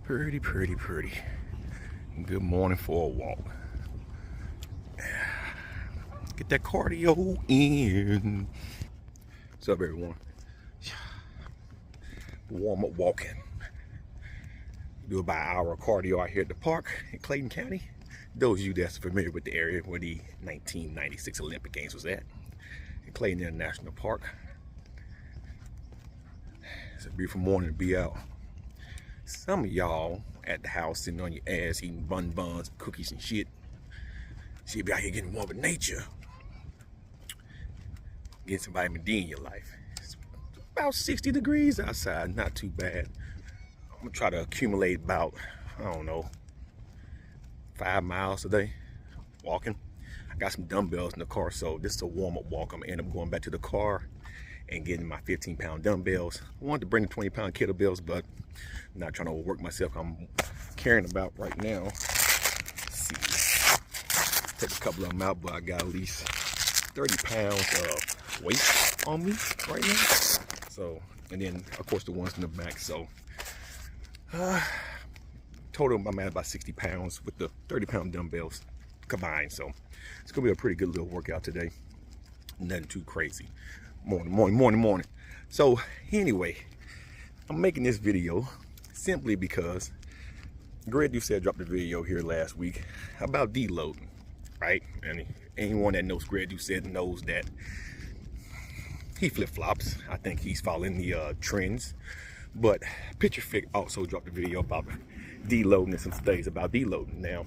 Pretty. Good morning for a walk. Get that cardio in. What's up, everyone? Warm up walking. Do about an hour of cardio out here at the park in Clayton County. Those of you that's familiar with the area where the 1996 Olympic Games was at, in Clayton International Park. It's a beautiful morning to be out. Some of y'all at the house sitting on your ass eating buns, cookies and shit. So you be out here getting warm with nature. Getting some vitamin D in your life. It's about 60 degrees outside, not too bad. I'm gonna try to accumulate about, I don't know, 5 miles a day walking. I got some dumbbells in the car, so this is a warm-up walk. I'm gonna end up going back to the car and getting my 15-pound dumbbells. I wanted to bring the 20-pound kettlebells, but I'm not trying to overwork myself. I'm carrying about right now. Let's see. Take a couple of them out, but I got at least 30 pounds of weight on me right now. So, and then of course the ones in the back. So, total I'm at about 60 pounds with the 30-pound dumbbells combined. So, it's gonna be a pretty good little workout today. Nothing too crazy. Morning. So anyway, I'm making this video simply because Doucette dropped a video here last week about deloading, right? And anyone that knows Doucette knows that he flip-flops. I think he's following the trends. But Picture Fit also dropped a video about deloading and some studies about deloading. Now,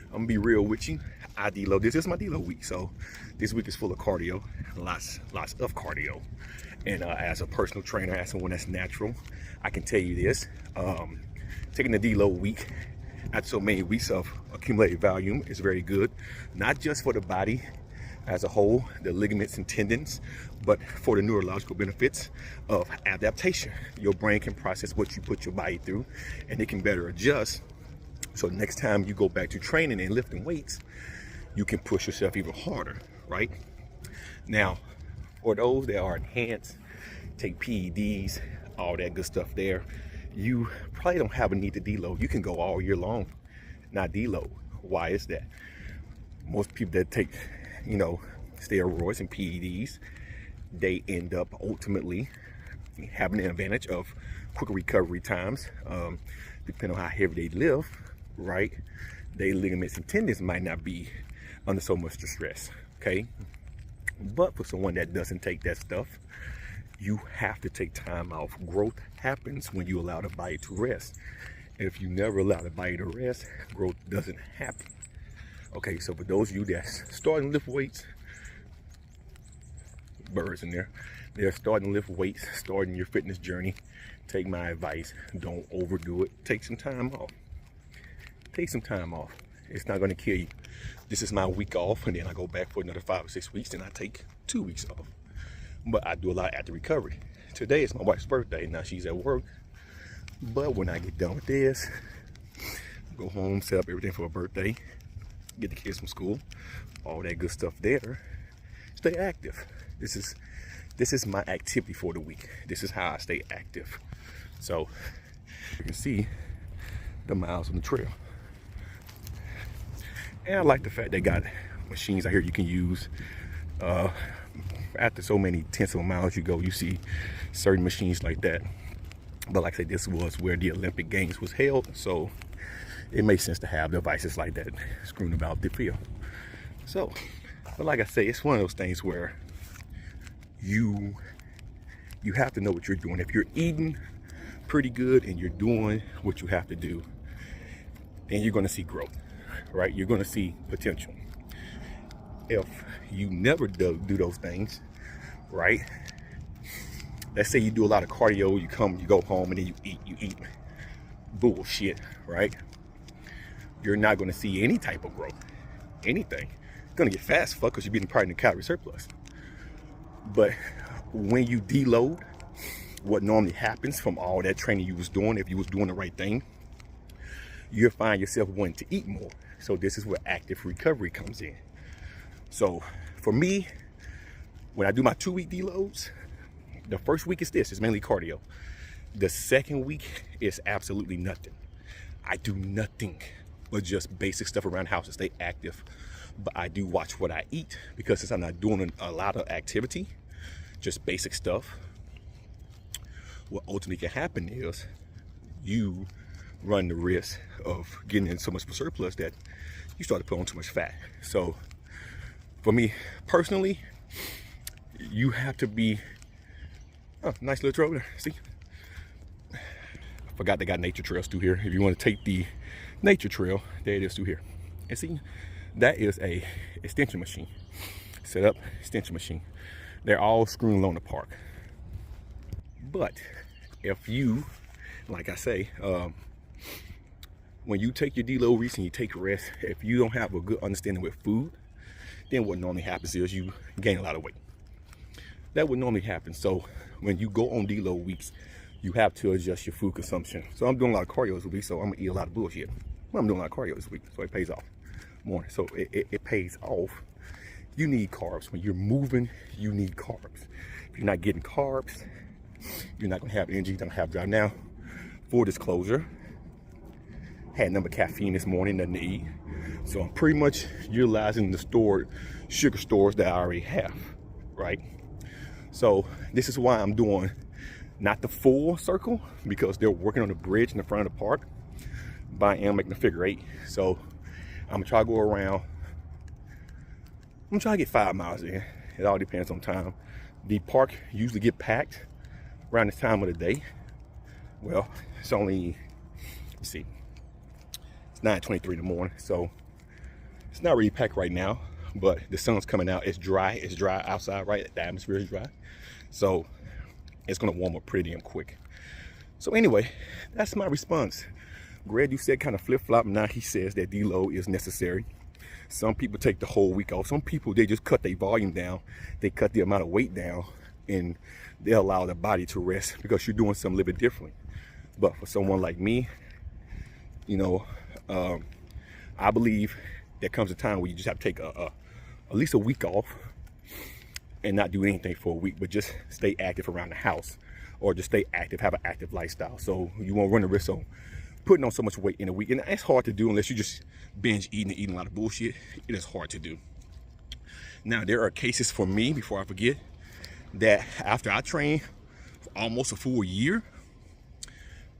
I'm gonna be real with you. I deload. This is my deload week, so this week is full of cardio, lots of cardio. And as a personal trainer, as someone that's natural, I can tell you this: taking the deload week after so many weeks of accumulated volume is very good, not just for the body as a whole, the ligaments and tendons, but for the neurological benefits of adaptation. Your brain can process what you put your body through, and it can better adjust. So next time you go back to training and lifting weights, you can push yourself even harder, right? Now, for those that are enhanced, take PEDs, all that good stuff there, you probably don't have a need to deload. You can go all year long, not deload. Why is that? Most people that take, steroids and PEDs, they end up ultimately having the advantage of quicker recovery times, depending on how heavy they live, right? Their ligaments and tendons might not be under so much distress, okay? But for someone that doesn't take that stuff, you have to take time off. Growth happens when you allow the body to rest. And if you never allow the body to rest, growth doesn't happen. Okay, so for those of you that's starting to lift weights, birds in there, they're starting to lift weights, starting your fitness journey, take my advice, don't overdo it. Take some time off. Take some time off. It's not going to kill you. This is my week off, and then I go back for another 5 or 6 weeks, and I take 2 weeks off. But I do a lot after recovery. Today is my wife's birthday. Now she's at work, but when I get done with this, go home, set up everything for her birthday, get the kids from school, all that good stuff there. Stay active. This is my activity for the week. This is how I stay active. So you can see the miles on the trail. And I like the fact they got machines out here you can use. After so many tenths of miles you go, you see certain machines like that. But like I said, this was where the Olympic Games was held, so it makes sense to have devices like that screwing about the field. So, but like I say, it's one of those things where you have to know what you're doing. If you're eating pretty good and you're doing what you have to do, then you're going to see growth, right? You're going to see potential. If you never do those things, right? Let's say you do a lot of cardio, you go home, and then you eat bullshit, right? You're not going to see any type of growth, anything. You're going to get fast fuck because you're being part of the calorie surplus. But when you deload, what normally happens from all that training you was doing, if you was doing the right thing, you'll find yourself wanting to eat more. So this is where active recovery comes in. So for me, when I do my 2-week deloads, the first week is this, it's mainly cardio. The second week is absolutely nothing. I do nothing but just basic stuff around the house to stay active. But I do watch what I eat, because since I'm not doing a lot of activity, just basic stuff, what ultimately can happen is you run the risk of getting in so much surplus that you start to put on too much fat. So for me personally, you have to be, oh, nice little trail there, see? I forgot they got nature trails through here. If you want to take the nature trail, there it is through here. And see, that is a extension machine. Set up extension machine. They're all screwed along the park. But if you, like I say, when you take your deload reach and you take a rest, if you don't have a good understanding with food, then what normally happens is you gain a lot of weight. That would normally happen. So when you go on deload weeks, you have to adjust your food consumption. So I'm doing a lot of cardio this week, so I'm gonna eat a lot of bullshit. Well, I'm doing a lot of cardio this week, so it pays off more. So it pays off. You need carbs. When you're moving, you need carbs. If you're not getting carbs, you're not gonna have energy, you're gonna have drive. Now, full disclosure, had number caffeine this morning, nothing to eat. So I'm pretty much utilizing the stored sugar stores that I already have, right? So this is why I'm doing not the full circle, because they're working on the bridge in the front of the park, but I am making a figure 8. So I'm gonna try to go around. I'm gonna try to get 5 miles in. It all depends on time. The park usually get packed around this time of the day. Well, it's only, let's see, it's 9:23 in the morning, so it's not really packed right now, but the sun's coming out. It's dry outside, right? The atmosphere is dry. So it's gonna warm up pretty damn quick. So anyway, that's my response. Greg Doucette kind of flip-flop. Now he says that deload is necessary. Some people take the whole week off. Some people, they just cut their volume down. They cut the amount of weight down, and they allow their body to rest, because you're doing something a little bit differently. But for someone like me, you know, I believe there comes a time where you just have to take at least a week off and not do anything for a week, but just stay active around the house, or just stay active, have an active lifestyle. So you won't run the risk of putting on so much weight in a week. And it's hard to do unless you just binge eating and eating a lot of bullshit. It is hard to do. Now, there are cases for me, before I forget, that after I trained for almost a full year,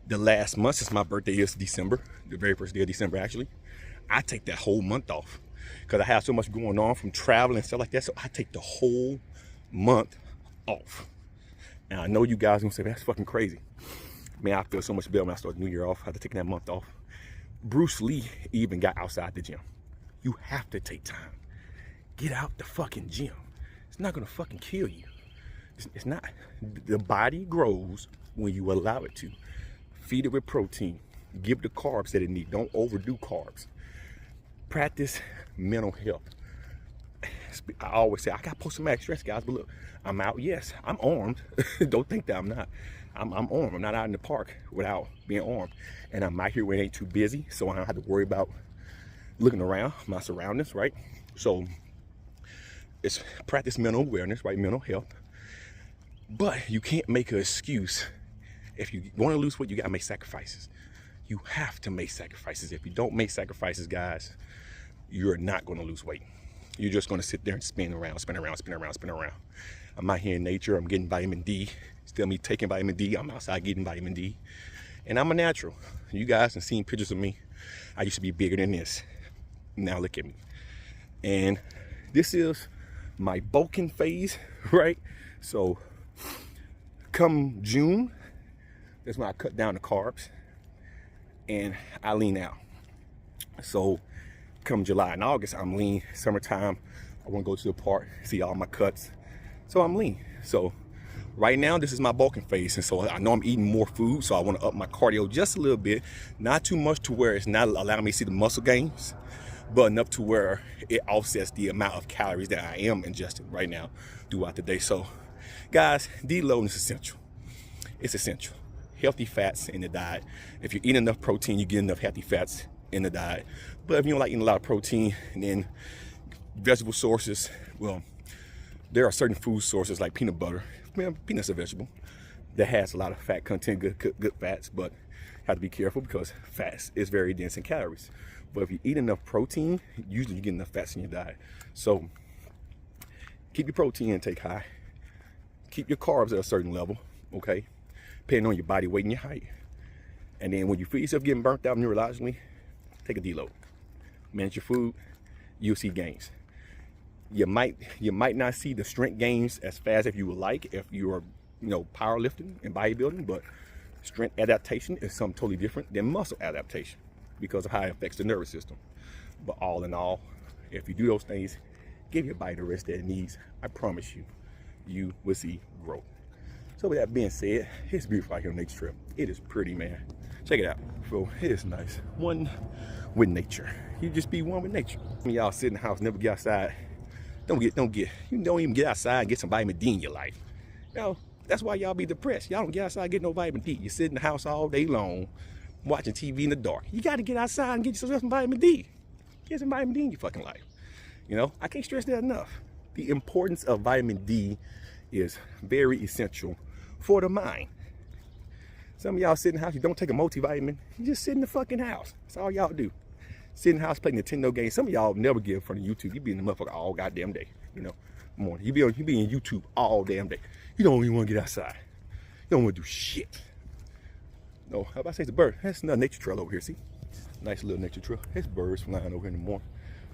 the last month, since my birthday is December, the very first day of December actually, I take that whole month off, because I have so much going on from traveling and stuff like that. So I take the whole month off. And I know you guys are gonna say, that's fucking crazy. Man, I feel so much better when I start the new year off after taking that month off. Bruce Lee even got outside the gym. You have to take time. Get out the fucking gym. It's not gonna fucking kill you. It's not. The body grows when you allow it to. Feed it with protein. Give the carbs that it needs. Don't overdo carbs. Practice mental health. I always say, I got post-traumatic stress, guys, but look, I'm out. Yes, I'm armed. Don't think that I'm not. I'm armed. I'm not out in the park without being armed. And I'm out here when it ain't too busy, so I don't have to worry about looking around my surroundings, right? So it's practice mental awareness, right? Mental health. But you can't make an excuse. If you want to lose weight, you got to make sacrifices. You have to make sacrifices. If you don't make sacrifices, guys, you're not going to lose weight. You're just going to sit there and spin around. I'm out here in nature. I'm getting vitamin D. Still me taking vitamin D. I'm outside getting vitamin D. And I'm a natural. You guys have seen pictures of me. I used to be bigger than this. Now look at me. And this is my bulking phase, right? So come June, that's when I cut down the carbs and I lean out. So come July and August, I'm lean. Summertime, I want to go to the park, see all my cuts. So I'm lean. So right now, this is my bulking phase. And so I know I'm eating more food, so I want to up my cardio just a little bit. Not too much to where it's not allowing me to see the muscle gains, but enough to where it offsets the amount of calories that I am ingesting right now throughout the day. So guys, deloading is essential. It's essential. Healthy fats in the diet. If you eat enough protein, you get enough healthy fats in the diet. But if you don't like eating a lot of protein, then vegetable sources, well, there are certain food sources like peanut butter. Man, peanuts are a vegetable that has a lot of fat content, good fats, but Have to be careful because fats is very dense in calories. But if you eat enough protein, usually you get enough fats in your diet. So keep your protein intake high. Keep your carbs at a certain level, okay? Depending on your body weight and your height. And then when you feel yourself getting burnt out neurologically, take a deload. Manage your food, you'll see gains. You might not see the strength gains as fast as you would like if you are, powerlifting and bodybuilding, but strength adaptation is something totally different than muscle adaptation because of how it affects the nervous system. But all in all, if you do those things, give your body the rest that it needs, I promise you, you will see growth. So with that being said, it's beautiful out here on Nature Trail. It is pretty, man. Check it out. So it is nice. One with nature. You just be one with nature. When y'all sit in the house, never get outside. You don't even get outside and get some vitamin D in your life. That's why y'all be depressed. Y'all don't get outside and get no vitamin D. You sit in the house all day long, watching TV in the dark. You got to get outside and get yourself some vitamin D. Get some vitamin D in your fucking life. I can't stress that enough. The importance of vitamin D is very essential for the mind. Some of y'all sit in the house, you don't take a multivitamin, you just sit in the fucking house. That's all y'all do. Sit in the house playing Nintendo games. Some of y'all never get in front of YouTube. You be in the motherfucker all goddamn day, morning. You be in YouTube all damn day. You don't even want to get outside. You don't want to do shit. No, how about I say it's a bird? That's another nature trail over here, see? Nice little nature trail. There's birds flying over here in the morning.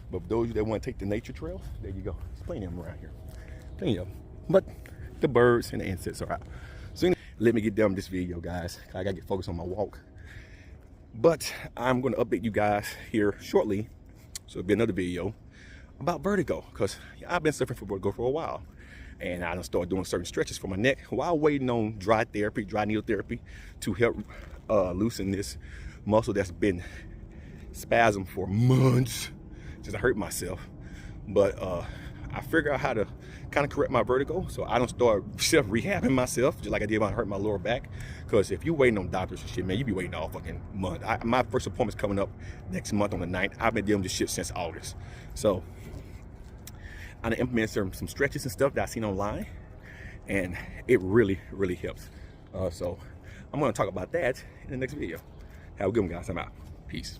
But for those of you that want to take the nature trails, there you go. There's plenty of them around here. Plenty of them. But the birds and the insects are out. So let me get done with this video, guys. I gotta get focused on my walk. But I'm gonna update you guys here shortly. So it'll be another video about vertigo, because I've been suffering from vertigo for a while. And I done started doing certain stretches for my neck while waiting on dry needle therapy to help loosen this muscle that's been spasm for months. Just I hurt myself. But I figured out how to kind of correct my vertigo, so I don't start self-rehabbing myself, just like I did when I hurt my lower back. Because if you're waiting on doctors and shit, man, you be waiting all fucking month. My first appointment's coming up next month on the 9th. I've been dealing with this shit since August. So I implemented some stretches and stuff that I seen online, and it really, really helps. So I'm gonna talk about that in the next video. Have a good one, guys. I'm out. Peace.